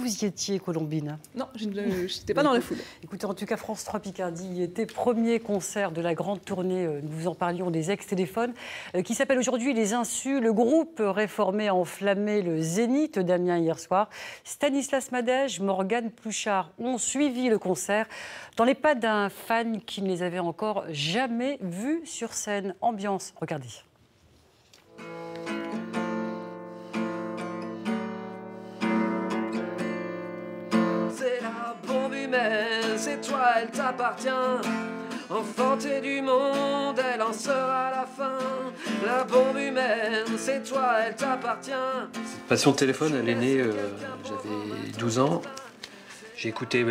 vous y étiez, Colombine? Non, je n'étais pas dans la foule. Écoutez, en tout cas, France 3 Picardie était premier concert de la grande tournée, nous vous en parlions, des ex-téléphones, qui s'appelle aujourd'hui Les Insus. Le groupe réformé a enflammé le Zénith d'Amiens hier soir. Stanislas Madej, Morgane Pluchart ont suivi le concert dans les pas d'un fan qui ne les avait encore jamais vus sur scène. Ambiance, regardez. C'est toi, elle t'appartient. Enfantée du monde, elle en sera la fin. La bombe humaine, c'est toi, elle t'appartient. Cette passion de téléphone, elle est née, j'avais 12 ans. J'ai écouté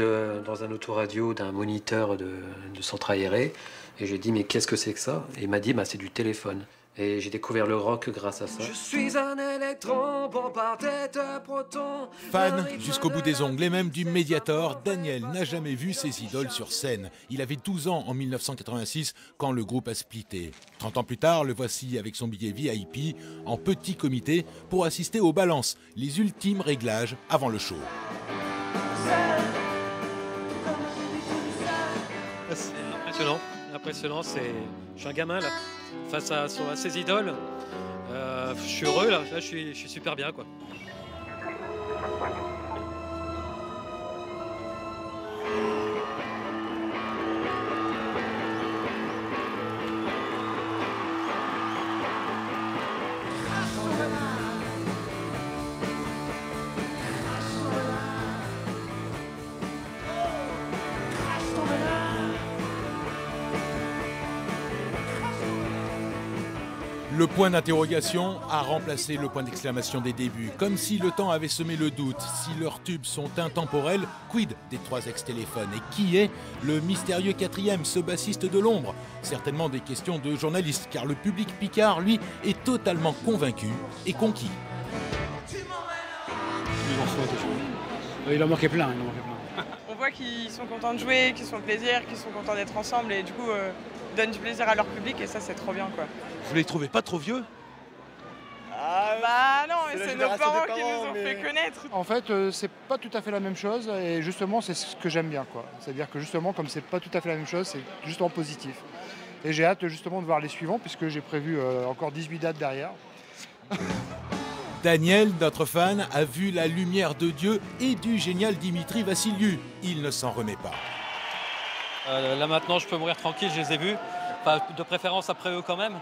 dans un autoradio d'un moniteur de centre aéré. Et j'ai dit, mais qu'est-ce que c'est que ça? Et il m'a dit, bah, c'est du téléphone. Et j'ai découvert le rock grâce à ça. Je suis un électron bombardé de protons. Fan jusqu'au bout des ongles et même du Mediator, Daniel n'a jamais vu ses idoles sur scène. Il avait 12 ans en 1986 quand le groupe a splitté. 30 ans plus tard, le voici avec son billet VIP en petit comité pour assister aux balances, les ultimes réglages avant le show. C'est impressionnant. Impressionnant, je suis un gamin là, face à ses idoles. Je suis heureux là, je suis super bien quoi. Le point d'interrogation a remplacé le point d'exclamation des débuts, comme si le temps avait semé le doute. Si leurs tubes sont intemporels, quid des trois ex-téléphones? Et qui est le mystérieux quatrième, ce bassiste de l'ombre? Certainement des questions de journalistes, car le public picard, lui, est totalement convaincu et conquis. Il en manquait plein, On voit qu'ils sont contents de jouer, qu'ils sont plaisir, qu'ils sont contents d'être ensemble et du coup donnent du plaisir à leur public et ça c'est trop bien quoi. Vous les trouvez pas trop vieux? Bah non, mais c'est nos parents qui nous ont fait connaître. En fait, c'est pas tout à fait la même chose et justement c'est ce que j'aime bien quoi. C'est-à-dire que justement comme c'est pas tout à fait la même chose, c'est justement positif. Et j'ai hâte justement de voir les suivants puisque j'ai prévu encore 18 dates derrière. Daniel, notre fan, a vu la lumière de Dieu et du génial Dimitri Vassiliou. Il ne s'en remet pas. Là maintenant je peux mourir tranquille, je les ai vus. Enfin, de préférence après eux quand même.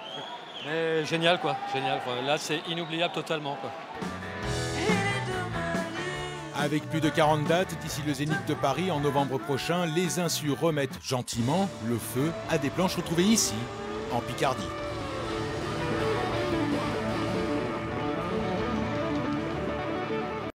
Mais génial quoi, génial quoi. Là c'est inoubliable totalement quoi. Avec plus de 40 dates d'ici le Zénith de Paris en novembre prochain, les Insus remettent gentiment le feu à des planches retrouvées ici, en Picardie.